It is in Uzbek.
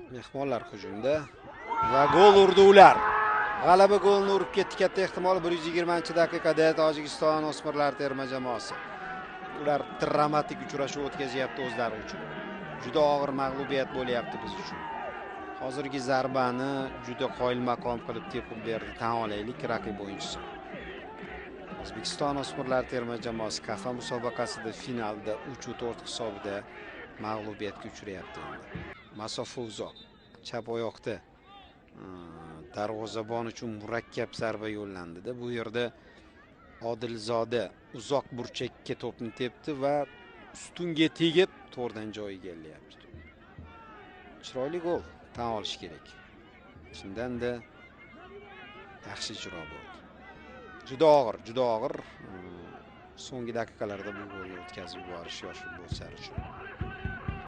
Mehmonlar hujumda va gol urdi ular. G'alaba golini urib ketdi, katta ehtimol 120-daqiqada Tojikiston o'smirlar terma jamoasi. Ular dramatik uchrashuv o'tkazyapti o'zlari uchun. Juda og'ir mag'lubiyat bo'lyapti biz uchun. Hozirgi zarbani juda qoyilmaqom qilib tepib berdi. Tan olaylik raqib o'yinchisi. O'zbekiston o'smirlar terma jamoasi kafa musobaqasida finalda 3-4 hisobida mag'lubiyatga uchrayapti endi. Masofa uzoq. Chap oyoqda darvozabon uchun murakkab zarba yo'llandida. Bu yerda Odilzoda uzoq burchakka to'pni tepdi va ustunga tegib to'rdan joy egallayapti. Chiroyli gol, tan olish kerak. Shundan-da yaxshi ijro bo'ldi. Juda og'ir. So'nggi daqiqalarda bu golni o'tkazib yuborish yosh futbolchilar uchun.